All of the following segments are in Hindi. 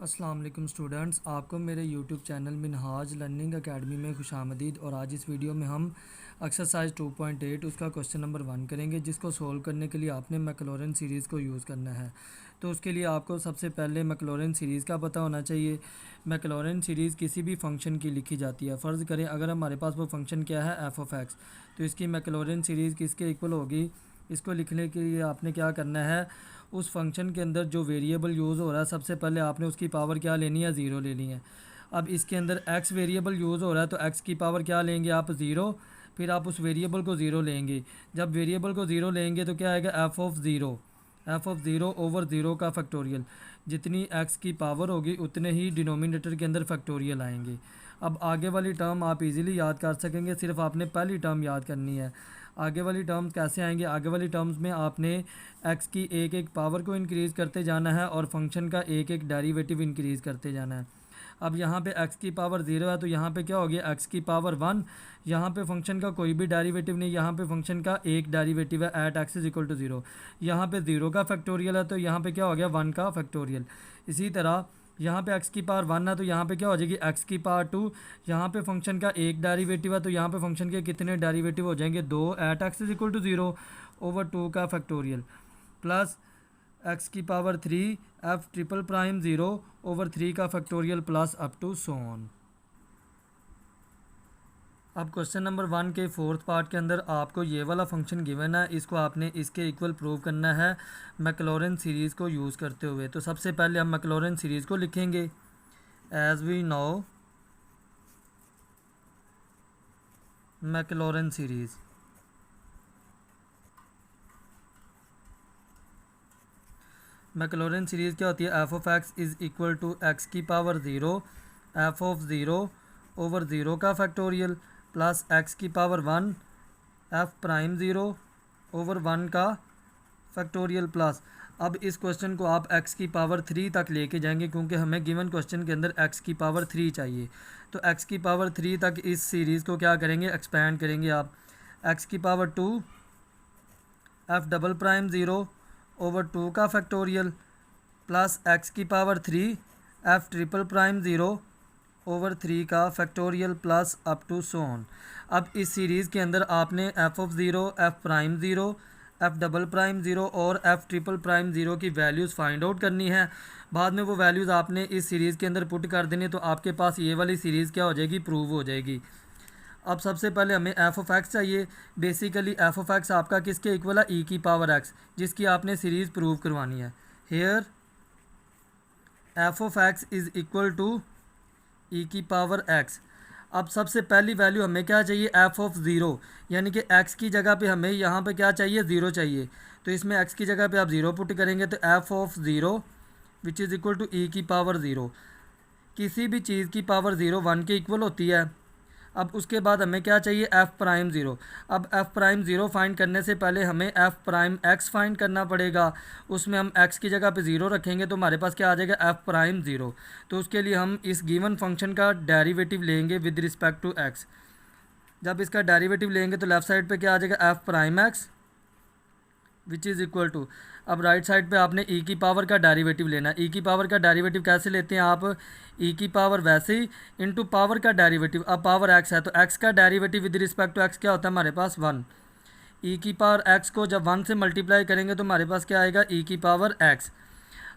अस्सलाम वालेकुम स्टूडेंट्स, आपको मेरे YouTube channel Minhaj learning academy में खुशामदीद। और आज इस वीडियो में हम एक्सरसाइज 2.8 उसका क्वेश्चन नंबर 1 करेंगे, जिसको सोल्व करने के लिए आपने मैक्लॉरेन सीरीज़ को यूज़ करना है। तो उसके लिए आपको सबसे पहले मैक्लॉरेन सीरीज़ का पता होना चाहिए। मैक्लॉरेन सीरीज़ किसी भी फंक्शन की लिखी जाती है। फ़र्ज़ करें अगर हमारे पास वो फंक्शन क्या है, एफ ऑफ एक्स, तो इसकी मैक्लॉरेन सीरीज़ किसके इक्वल होगी। इसको लिखने के लिए आपने क्या करना है, उस फंक्शन के अंदर जो वेरिएबल यूज़ हो रहा है सबसे पहले आपने उसकी पावर क्या लेनी है, ज़ीरो लेनी है। अब इसके अंदर एक्स वेरिएबल यूज़ हो रहा है तो एक्स की पावर क्या लेंगे आप, ज़ीरो। फिर आप उस वेरिएबल को ज़ीरो लेंगे। जब वेरिएबल को ज़ीरो लेंगे तो क्या आएगा, F of zero, F of zero over zero का फैक्टोरियल। जितनी एक्स की पावर होगी उतने ही डिनोमिनेटर के अंदर फैक्टोरियल आएंगे। अब आगे वाली टर्म आप इजीली याद कर सकेंगे, सिर्फ आपने पहली टर्म याद करनी है। आगे वाली टर्म्स कैसे आएंगे, आगे वाली टर्म्स में आपने एक्स की एक एक पावर को इंक्रीज़ करते जाना है और फंक्शन का एक एक डेरिवेटिव इंक्रीज़ करते जाना है। अब यहाँ पे x की पावर ज़ीरो है तो यहाँ पे क्या हो गया, x की पावर वन। यहाँ पे फंक्शन का कोई भी डेरिवेटिव नहीं, यहाँ पे फंक्शन का एक डेरिवेटिव है, at x is equal to zero. यहाँ पे ज़ीरो का फैक्टोरियल है तो यहाँ पे क्या हो गया, वन का फैक्टोरियल। इसी तरह यहाँ पे x की पावर वन है तो यहाँ पे क्या हो जाएगी, x की पावर टू। यहाँ पे फंक्शन का एक डेरिवेटिव है तो यहाँ पे फंक्शन के कितने डेरिवेटिव हो जाएंगे, दो, at x is equal to zero over two का फैक्टोरियल, प्लस एक्स की power three, f triple prime zero over three का factorial, plus up to so on. अब क्वेश्चन नंबर 1 के फोर्थ पार्ट के अंदर आपको ये वाला फंक्शन गिवन है, इसको आपने इसके इक्वल प्रूव करना है मैक्लॉरेन सीरीज़ को यूज़ करते हुए। तो सबसे पहले हम मैक्लॉरेन सीरीज़ को लिखेंगे। As we know Maclaurin series, Maclaurin series क्या होती है, f of x is equal to x की power zero, f of zero over zero का फैक्टोरियल, प्लस एक्स की power one, f prime zero over one का फैक्टोरियल, प्लस। अब इस क्वेश्चन को आप x की पावर थ्री तक लेके जाएंगे क्योंकि हमें गिवन क्वेश्चन के अंदर x की पावर थ्री चाहिए। तो x की पावर थ्री तक इस सीरीज़ को क्या करेंगे, एक्सपेंड करेंगे आप। x की power two, f double prime zero over two का फैक्टोरियल, प्लस एक्स की power three, f triple prime zero over three का factorial, plus up to so on. अब इस सीरीज़ के अंदर आपने f of zero, f prime zero, f double prime zero और एफ ट्रिपल प्राइम ज़ीरो की वैल्यूज़ फाइंड आउट करनी है। बाद में वो वैल्यूज़ आपने इस सीरीज़ के अंदर पुट कर देनी, तो आपके पास ये वाली सीरीज़ क्या हो जाएगी, प्रूव हो जाएगी। अब सबसे पहले हमें एफ ऑफ एक्स चाहिए। बेसिकली एफ ऑफ एक्स आपका किसके इक्वल है, ई की पावर एक्स, जिसकी आपने सीरीज़ प्रूव करवानी है। Here f of x is equal to e की पावर एक्स। अब सबसे पहली वैल्यू हमें क्या चाहिए, एफ ऑफ ज़ीरो, यानी कि एक्स की जगह पे हमें यहाँ पे क्या चाहिए, ज़ीरो चाहिए। तो इसमें एक्स की जगह पे आप ज़ीरो पुट करेंगे तो f of zero which is equal to e की पावर ज़ीरो। किसी भी चीज़ की पावर ज़ीरो वन के इक्वल होती है। अब उसके बाद हमें क्या चाहिए, एफ़ प्राइम ज़ीरो। अब एफ़ प्राइम ज़ीरो फाइंड करने से पहले हमें एफ़ प्राइम एक्स फाइंड करना पड़ेगा। उसमें हम एक्स की जगह पे ज़ीरो रखेंगे तो हमारे पास क्या आ जाएगा, एफ़ प्राइम ज़ीरो। तो उसके लिए हम इस गिवन फंक्शन का डेरिवेटिव लेंगे विद रिस्पेक्ट टू एक्स। जब इसका डेरिवेटिव लेंगे तो लेफ़्ट साइड पे क्या आ जाएगा, f prime x which is equal to. अब राइट साइड पे आपने ई की पावर का डेरिवेटिव लेना है। ई की पावर का डेरिवेटिव कैसे लेते हैं आप, ई की पावर वैसे ही इनटू पावर का डेरिवेटिव। अब पावर एक्स है तो एक्स का derivative with respect to x क्या होता है हमारे पास, वन। ई की पावर एक्स को जब वन से मल्टीप्लाई करेंगे तो हमारे पास क्या आएगा, ई की पावर एक्स।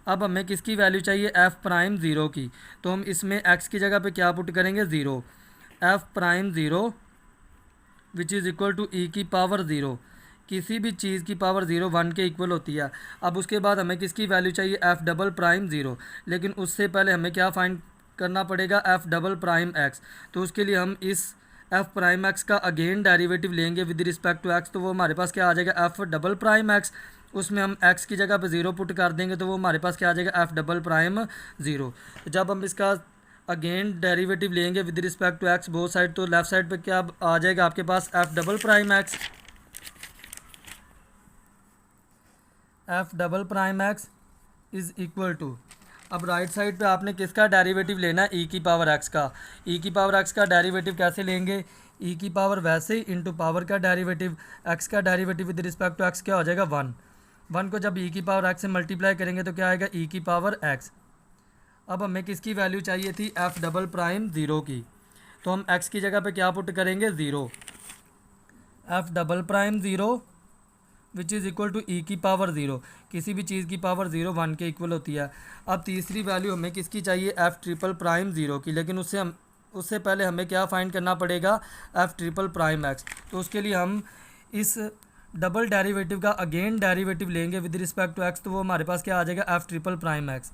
अब हमें किसकी वैल्यू चाहिए, एफ़ प्राइम ज़ीरो की। तो हम इसमें एक्स की जगह पे क्या पुट करेंगे, zero. F prime zero which is equal to e की पावर ज़ीरो। किसी भी चीज़ की पावर ज़ीरो वन के इक्वल होती है। अब उसके बाद हमें किसकी वैल्यू चाहिए, एफ़ डबल प्राइम ज़ीरो। लेकिन उससे पहले हमें क्या फाइंड करना पड़ेगा, एफ़ डबल प्राइम एक्स। तो उसके लिए हम इस एफ़ प्राइम एक्स का अगेन डेरिवेटिव लेंगे विद रिस्पेक्ट टू एक्स। तो वो हमारे पास क्या आ जाएगा, एफ़ डबल प्राइम एक्स। उसमें हम एक्स की जगह पे ज़ीरो पुट कर देंगे तो वो हमारे पास क्या आ जाएगा, एफ़ डबल प्राइम ज़ीरो। तो जब हम इसका अगेन डेरिवेटिव लेंगे with respect to x both side, तो लेफ्ट साइड पे क्या आ जाएगा आपके पास, f double prime x, f double prime x is equal to. अब राइट साइड पे आपने किसका डेरिवेटिव लेना है, ई की पावर एक्स का। ई की पावर एक्स का डेरिवेटिव कैसे लेंगे, ई की पावर वैसे ही इंटू पावर का डेरिवेटिव। एक्स का derivative with respect to x क्या हो जाएगा, वन। वन को जब ई की पावर एक्स से मल्टीप्लाई करेंगे तो क्या आएगा, ई की पावर एक्स। अब हमें किसकी वैल्यू चाहिए थी, एफ डबल प्राइम ज़ीरो की। तो हम एक्स की जगह पे क्या पुट करेंगे, zero, f double prime zero which is equal to e की पावर ज़ीरो। किसी भी चीज़ की पावर ज़ीरो वन के इक्वल होती है। अब तीसरी वैल्यू हमें किसकी चाहिए, एफ ट्रिपल प्राइम ज़ीरो की, लेकिन उससे पहले हमें क्या फाइंड करना पड़ेगा, एफ ट्रिपल प्राइम एक्स। तो उसके लिए हम इस डबल डेरिवेटिव का अगेन डेरिवेटिव लेंगे विद रिस्पेक्ट टू एक्स, तो वो हमारे पास क्या आ जाएगा, एफ ट्रिपल प्राइम एक्स।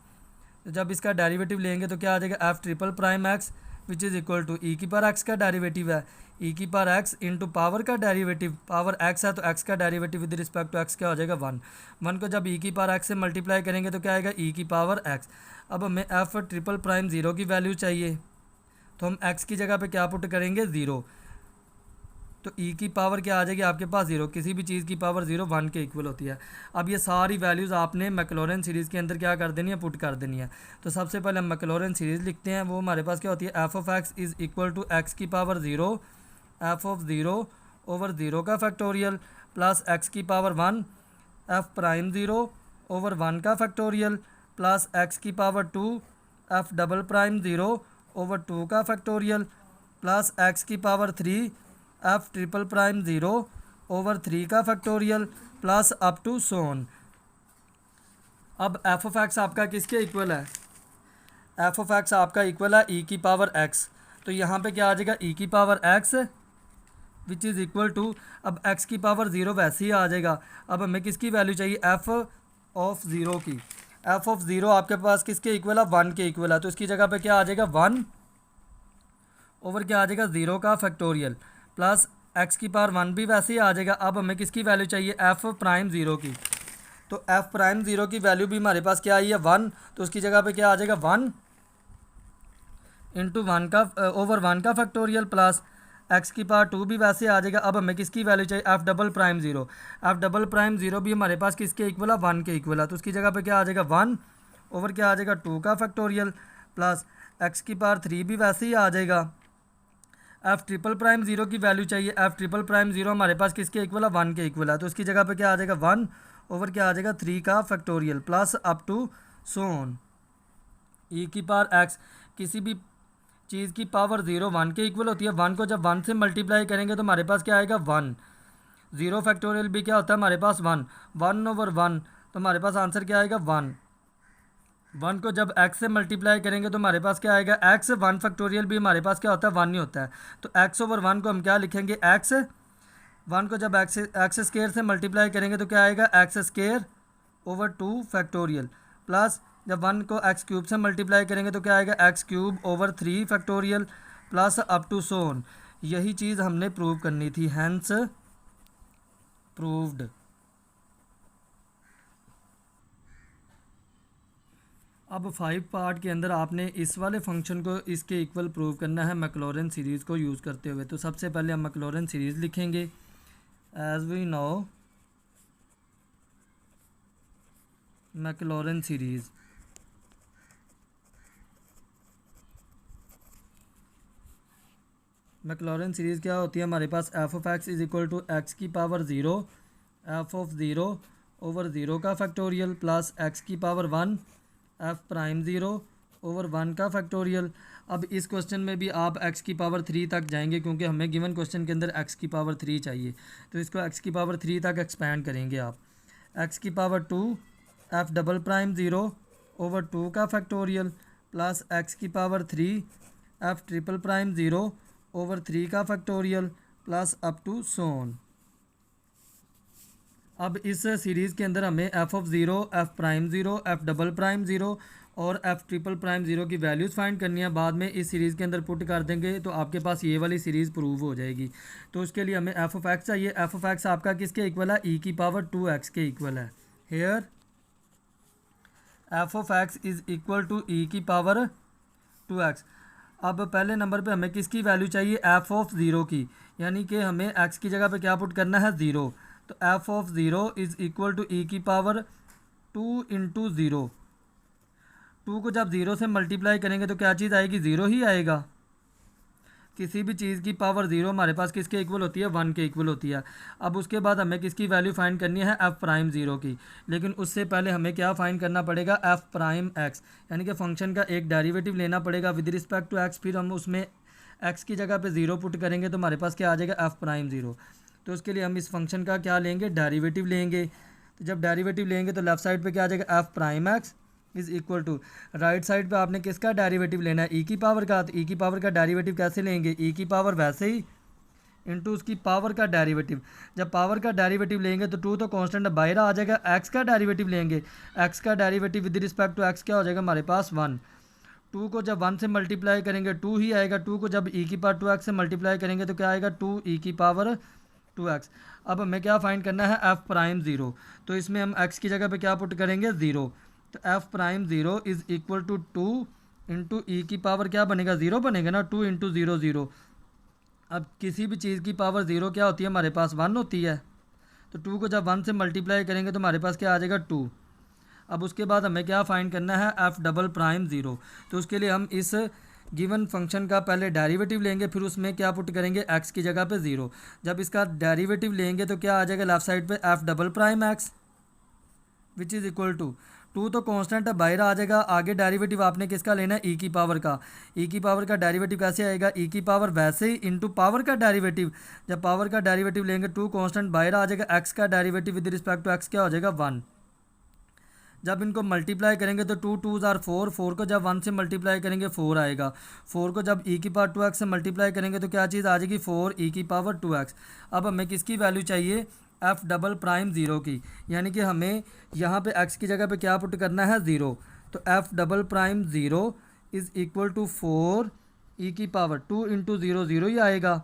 तो जब इसका डेरिवेटिव लेंगे तो क्या आ जाएगा, f triple prime x which is equal to e की पावर एक्स का डेरिवेटिव है, ई की पावर एक्स इंटू पावर का डेरिवेटिव, पावर एक्स है तो एक्स का derivative with respect to x क्या हो जाएगा, वन। वन को जब ई की पावर एक्स से मल्टीप्लाई करेंगे तो क्या आएगा, ई की पावर एक्स। अब हमें एफ ट्रिपल प्राइम ज़ीरो की वैल्यू चाहिए, तो हम एक्स की जगह पे क्या पुट करेंगे, ज़ीरो। तो ई की पावर क्या आ जाएगी आपके पास, ज़ीरो। किसी भी चीज़ की पावर ज़ीरो वन के इक्वल होती है। अब ये सारी वैल्यूज़ आपने मैक्लॉरेन सीरीज़ के अंदर क्या कर देनी है, पुट कर देनी है। तो सबसे पहले हम मैक्लॉरेन सीरीज़ लिखते हैं। वो हमारे पास क्या होती है, f of x is equal to x की power zero, f of zero over zero का फैक्टोरियल प्लस एक्स की power one, f prime zero over one का फैक्टोरियल प्लस एक्स की power two, f double prime zero over two का फैक्टोरियल प्लस एक्स की power three, f triple prime zero over three का factorial plus up to so on. अब एफ ऑफ एक्स आपका किसके इक्वल है, एफ ऑफ एक्स आपका इक्वल है ई की पावर एक्स। तो यहाँ पे क्या आ जाएगा, ई की power x which is equal to, अब एक्स की पावर ज़ीरो वैसे ही आ जाएगा। अब हमें किसकी वैल्यू चाहिए, एफ ऑफ ज़ीरो की। एफ ऑफ ज़ीरो आपके पास किसके इक्वल है, वन के इक्वल है। तो इसकी जगह पे क्या आ जाएगा, वन ओवर क्या आ जाएगा, ज़ीरो का फैक्टोरियल प्लस एक्स की पावर वन भी वैसे ही आ जाएगा। अब हमें किसकी वैल्यू चाहिए, एफ प्राइम ज़ीरो की। तो एफ प्राइम ज़ीरो की वैल्यू भी हमारे पास क्या आई है, वन। तो उसकी जगह पे क्या आ जाएगा, वन इंटू वन का ओवर वन का फैक्टोरियल प्लस एक्स की पावर टू भी वैसे आ जाएगा। अब हमें किसकी वैल्यू चाहिए, F double prime zero. F double prime zero भी हमारे पास किसके इक्वल है, वन के इक्वल है। तो उसकी जगह पे क्या आ जाएगा, वन ओवर क्या आ जाएगा, टू का फैक्टोरियल प्लस एक्स की पावर थ्री भी वैसे ही आ जाएगा। एफ ट्रिपल प्राइम ज़ीरो की वैल्यू चाहिए, एफ ट्रिपल प्राइम ज़ीरो हमारे पास किसके इक्वल है, वन के इक्वल है। तो उसकी जगह पे क्या आ जाएगा, वन ओवर क्या आ जाएगा, थ्री का फैक्टोरियल प्लस अप टू सोन। ई की पावर एक्स, किसी भी चीज़ की पावर ज़ीरो वन के इक्वल होती है। वन को जब वन से मल्टीप्लाई करेंगे तो हमारे पास क्या आएगा, वन। ज़ीरो फैक्टोरियल भी क्या होता है हमारे पास, वन। वन ओवर वन, तो हमारे पास आंसर क्या आएगा, वन। वन को जब एक्स से मल्टीप्लाई करेंगे तो हमारे पास क्या आएगा, एक्स। वन फैक्टोरियल भी हमारे पास क्या होता है, वन ही होता है। तो एक्स ओवर वन को हम क्या लिखेंगे, एक्स। वन को जब एक्स स्केयर से मल्टीप्लाई करेंगे तो क्या आएगा, x square over two factorial plus जब वन को एक्स क्यूब से मल्टीप्लाई करेंगे तो क्या आएगा, x cube over three factorial plus up to so on. यही चीज़ हमने प्रूव करनी थी, हैंस प्रूव्ड। अब 5 पार्ट के अंदर आपने इस वाले फंक्शन को इसके इक्वल प्रूव करना है मैक्लॉरेन सीरीज़ को यूज़ करते हुए। तो सबसे पहले हम मैक्लॉरेन सीरीज़ लिखेंगे। As we know Maclaurin series, Maclaurin series क्या होती है हमारे पास, f of x is equal to x की power zero, f of zero over zero का फैक्टोरियल प्लस एक्स की power one, f prime zero over one का फैक्टोरियल। अब इस क्वेश्चन में भी आप एक्स की पावर थ्री तक जाएंगे क्योंकि हमें गिवन क्वेश्चन के अंदर एक्स की पावर थ्री चाहिए। तो इसको एक्स की पावर थ्री तक एक्सपैंड करेंगे आप। एक्स की power two, f double prime zero over two का फैक्टोरियल प्लस एक्स की power three, f triple prime zero over three का factorial plus up to so on. अब इस सीरीज़ के अंदर हमें f of zero, f prime zero, f double prime zero और एफ ट्रिपल प्राइम ज़ीरो की वैल्यूज़ फाइंड करनी है। बाद में इस सीरीज़ के अंदर पुट कर देंगे तो आपके पास ये वाली सीरीज़ प्रूव हो जाएगी। तो उसके लिए हमें एफ ऑफ एक्स चाहिए। एफ ऑफ एक्स आपका किसके इक्वल है, ई की पावर टू एक्स के इक्वल है। Here f of x is equal to e की पावर टू एक्स। अब पहले नंबर पे हमें किसकी वैल्यू चाहिए, एफ ऑफ ज़ीरो की, यानी कि हमें एक्स की जगह पे क्या पुट करना है, ज़ीरो। तो f of zero is equal to e की power two into zero. Two को जब ज़ीरो से मल्टीप्लाई करेंगे तो क्या चीज़ आएगी, ज़ीरो ही आएगा। किसी भी चीज़ की पावर ज़ीरो हमारे पास किसके इक्वल होती है, 1 के इक्वल होती है। अब उसके बाद हमें किसकी वैल्यू फाइंड करनी है, एफ प्राइम ज़ीरो की। लेकिन उससे पहले हमें क्या फाइंड करना पड़ेगा, एफ प्राइम एक्स, यानी कि फंक्शन का एक डेरिवेटिव लेना पड़ेगा विद रिस्पेक्ट टू एक्स। फिर हम उसमें एक्स की जगह पे ज़ीरो पुट करेंगे तो हमारे पास क्या आ जाएगा, एफ प्राइम ज़ीरो। तो उसके लिए हम इस फंक्शन का क्या लेंगे, डेरिवेटिव लेंगे। तो जब डेरिवेटिव लेंगे तो लेफ्ट साइड पे क्या आ जाएगा, f prime x is equal to, right side पे आपने किसका डेरिवेटिव लेना है, ई की पावर का। तो ई की पावर का डेरिवेटिव कैसे लेंगे, ई की पावर वैसे ही इंटू उसकी पावर का डेरिवेटिव। जब पावर का डेरिवेटिव लेंगे तो टू तो कांस्टेंट बाहर आ जाएगा। एक्स का डेरिवेटिव लेंगे, एक्स का derivative with respect to x क्या हो जाएगा हमारे पास, 1। टू को जब 1 से मल्टीप्लाई करेंगे 2 ही आएगा। टू को जब ई की पावर 2x से मल्टीप्लाई करेंगे तो क्या आएगा, 2 ई की पावर 2x। अब हमें क्या फाइंड करना है, एफ प्राइम ज़ीरो। तो इसमें हम x की जगह पे क्या पुट करेंगे, ज़ीरो। तो f prime zero is equal to 2 into e की पावर क्या बनेगा, ज़ीरो बनेगा ना, 2 इंटू ज़ीरो ज़ीरो। अब किसी भी चीज़ की पावर ज़ीरो क्या होती है हमारे पास, 1 होती है। तो 2 को जब 1 से मल्टीप्लाई करेंगे तो हमारे पास क्या आ जाएगा, 2। अब उसके बाद हमें क्या फाइंड करना है, एफ डबल प्राइम ज़ीरो। तो उसके लिए हम इस गिवन फंक्शन का पहले डेरिवेटिव लेंगे, फिर उसमें क्या पुट करेंगे, एक्स की जगह पे ज़ीरो। जब इसका डेरिवेटिव लेंगे तो क्या आ जाएगा लेफ्ट साइड पे, f double prime x which is equal to, two तो कांस्टेंट है बाहर आ जाएगा। आगे डेरिवेटिव आपने किसका लेना है, ई की पावर का। ई की पावर का डेरिवेटिव कैसे आएगा, ई की पावर वैसे ही इंटू पावर का डेरिवेटिव। जब पावर का डेरिवेटिव लेंगे टू कांस्टेंट बाहर आ जाएगा, एक्स का derivative with respect to x क्या हो जाएगा, 1। जब इनको मल्टीप्लाई करेंगे तो 2 2 आर 4, 4 को जब 1 से मल्टीप्लाई करेंगे 4 आएगा। 4 को जब ई की पावर 2x से मल्टीप्लाई करेंगे तो क्या चीज़ आ जाएगी, 4 ई की पावर 2x। अब हमें किसकी वैल्यू चाहिए, एफ डबल प्राइम ज़ीरो की, यानी कि हमें यहाँ पे x की जगह पे क्या पुट करना है, ज़ीरो। तो f double prime zero is equal to 4 e की पावर 2 इंटू ज़ीरो ज़ीरो ही आएगा,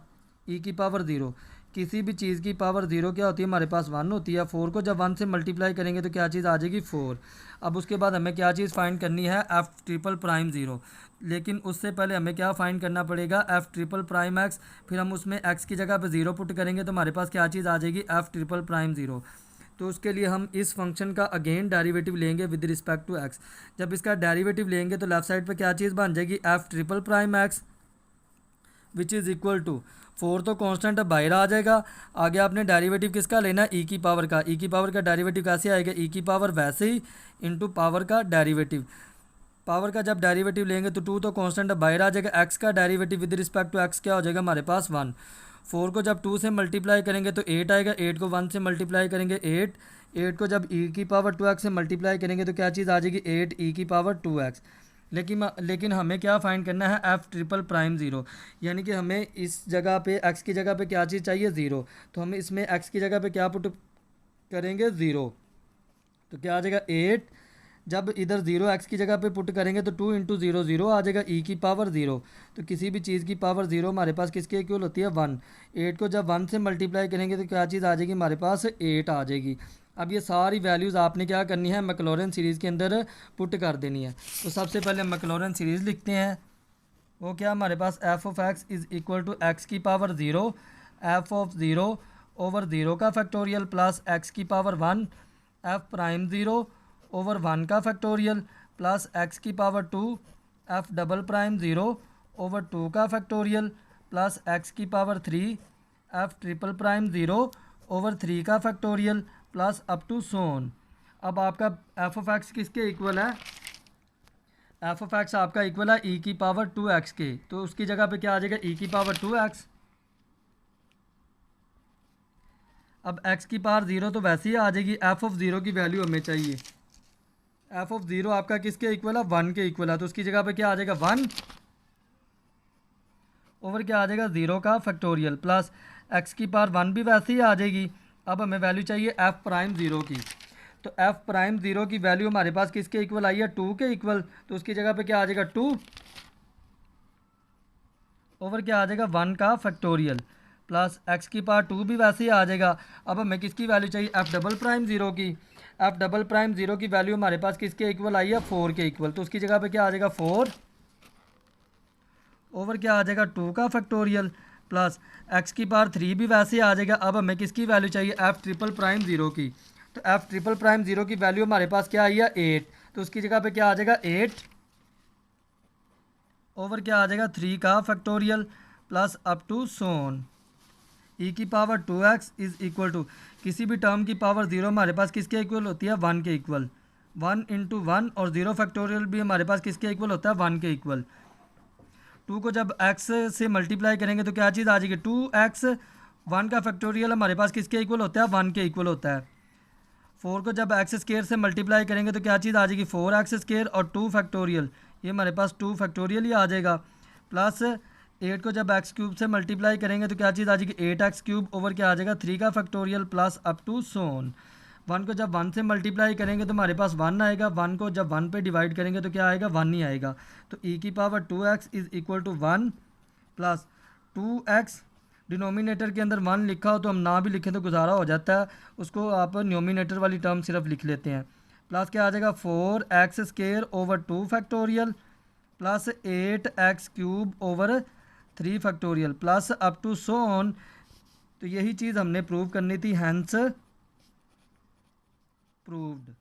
ई की पावर ज़ीरो। किसी भी चीज़ की पावर ज़ीरो क्या होती है हमारे पास, 1 होती है। 4 को जब 1 से मल्टीप्लाई करेंगे तो क्या चीज़ आ जाएगी, 4। अब उसके बाद हमें क्या चीज़ फाइंड करनी है, एफ ट्रिपल प्राइम ज़ीरो। लेकिन उससे पहले हमें क्या फाइंड करना पड़ेगा, एफ ट्रिपल प्राइम एक्स। फिर हम उसमें एक्स की जगह पे ज़ीरो पुट करेंगे तो हमारे पास क्या चीज़ आ जाएगी, एफ ट्रिपल प्राइम ज़ीरो। तो उसके लिए हम इस फंक्शन का अगेन डेरिवेटिव लेंगे विद रिस्पेक्ट टू एक्स। जब इसका डेरिवेटिव लेंगे तो लेफ्ट साइड पे क्या चीज़ बन जाएगी, f triple prime x which is equal to, 4 तो कांस्टेंट बाहर आ जाएगा। आगे आपने डेरिवेटिव किसका लेना है, ई की पावर का। ई की पावर का डेरिवेटिव कैसे आएगा, ई की पावर वैसे ही इंटू पावर का डेरिवेटिव। पावर का जब डेरिवेटिव लेंगे तो 2 तो कांस्टेंट बाहर आ जाएगा। एक्स का derivative with respect to x क्या हो जाएगा हमारे पास, 1। 4 को जब 2 से मल्टीप्लाई करेंगे तो 8 आएगा। 8 को 1 से मल्टीप्लाई करेंगे 8। 8 को जब ई की पावर 2x से मल्टीप्लाई करेंगे तो क्या चीज़ आ जाएगी, 8 ई की पावर 2x। लेकिन हमें क्या फाइंड करना है, एफ ट्रिपल प्राइम ज़ीरो, यानी कि हमें इस जगह पे एक्स की जगह पे क्या चीज़ चाहिए, ज़ीरो। तो हम इसमें एक्स की जगह पे क्या पुट करेंगे, ज़ीरो। तो क्या आ जाएगा 8। जब इधर ज़ीरो एक्स की जगह पे पुट करेंगे तो 2 इंटू ज़ीरो ज़ीरो आ जाएगा, ई की पावर ज़ीरो। तो किसी भी चीज़ की पावर ज़ीरो हमारे पास किसके इक्वल होती है, 1। 8 को जब 1 से मल्टीप्लाई करेंगे तो क्या चीज़ आ जाएगी हमारे पास, 8 आ जाएगी। अब ये सारी वैल्यूज़ आपने क्या करनी है, मैक्लॉरेन सीरीज़ के अंदर पुट कर देनी है। तो सबसे पहले हम मैक्लॉरेन सीरीज़ लिखते हैं। वो क्या हमारे पास, f of x is equal to x की power zero, f of zero over zero का फैक्टोरियल प्लस एक्स की power 1, f prime zero over 1 का फैक्टोरियल प्लस एक्स की power 2, f double prime zero over 2 का फैक्टोरियल प्लस एक्स की power 3, f triple prime zero over 3 का factorial plus up to so on. अब आपका एफ ऑफ एक्स किसके इक्वल है, एफ ऑफ एक्स आपका इक्वल है ई की पावर 2x के। तो उसकी जगह पे क्या आ जाएगा, ई की पावर 2x। अब x की पावर 0 तो वैसे ही आ जाएगी। एफ ऑफ ज़ीरो की वैल्यू हमें चाहिए, एफ ऑफ ज़ीरो आपका किसके इक्वल है, 1 के इक्वल है। तो उसकी जगह पे क्या आ जाएगा, 1 ओवर क्या आ जाएगा, 0 का फैक्टोरियल प्लस एक्स की पावर 1 भी वैसे ही आ जाएगी। अब हमें वैल्यू चाहिए एफ प्राइम ज़ीरो की। तो एफ प्राइम ज़ीरो की वैल्यू हमारे पास किसके इक्वल आई है, 2 के इक्वल। तो उसकी जगह पे क्या आ जाएगा, 2 ओवर क्या आ जाएगा, 1 का फैक्टोरियल प्लस एक्स की पावर 2 भी वैसे ही आ जाएगा। अब हमें किसकी वैल्यू चाहिए, एफ डबल प्राइम ज़ीरो की। एफ डबल प्राइम ज़ीरो की वैल्यू हमारे पास किसके इक्वल आई है, 4 के इक्वल। तो उसकी जगह पे क्या आ जाएगा, 4 ओवर क्या आ जाएगा, 2 का फैक्टोरियल प्लस एक्स की पावर 3 भी वैसे ही आ जाएगा। अब हमें किसकी वैल्यू चाहिए, एफ ट्रिपल प्राइम ज़ीरो की। तो एफ ट्रिपल प्राइम ज़ीरो की वैल्यू हमारे पास क्या आई है, 8। तो उसकी जगह पे क्या आ जाएगा, 8 ओवर क्या आ जाएगा, 3 का फैक्टोरियल प्लस अप टू सोन। ई की power 2x is equal to, किसी भी टर्म की पावर 0 हमारे पास किसके इक्वल होती है, 1 के इक्वल। 1 इंटू 1 और 0 फैक्टोरियल भी हमारे पास किसके इक्वल होता है, 1 के इक्वल। 2 को जब x से मल्टीप्लाई करेंगे तो क्या चीज़ आ जाएगी, 2x। 1 का फैक्टोरियल हमारे पास किसके इक्वल होता है, 1 के इक्वल होता है। 4 को जब x स्क्वायर से मल्टीप्लाई करेंगे तो क्या चीज़ आ जाएगी, 4x स्क्वायर और 2 फैक्टोरियल, ये हमारे पास 2 फैक्टोरियल ही आ जाएगा। प्लस 8 को जब x क्यूब से मल्टीप्लाई करेंगे तो क्या चीज़ आ जाएगी, 8x क्यूब ओवर क्या आ जाएगा, 3 का फैक्टोरियल प्लस अप टू सोन। 1 को जब 1 से मल्टीप्लाई करेंगे तो हमारे पास 1 आएगा, 1 को जब 1 पे डिवाइड करेंगे तो क्या आएगा, 1 ही आएगा। तो e की power 2x is equal to 1 plus 2x। Denominator के अंदर 1 लिखा हो तो हम ना भी लिखें तो गुजारा हो जाता है, उसको आप न्यूमिनेटर वाली टर्म सिर्फ लिख लेते हैं। प्लस क्या आ जाएगा, 4x square over 2 factorial plus 8x cube over 3 factorial plus up to so on. तो यही चीज़ हमने प्रूव करनी थी, हैंस प्रूव्ड।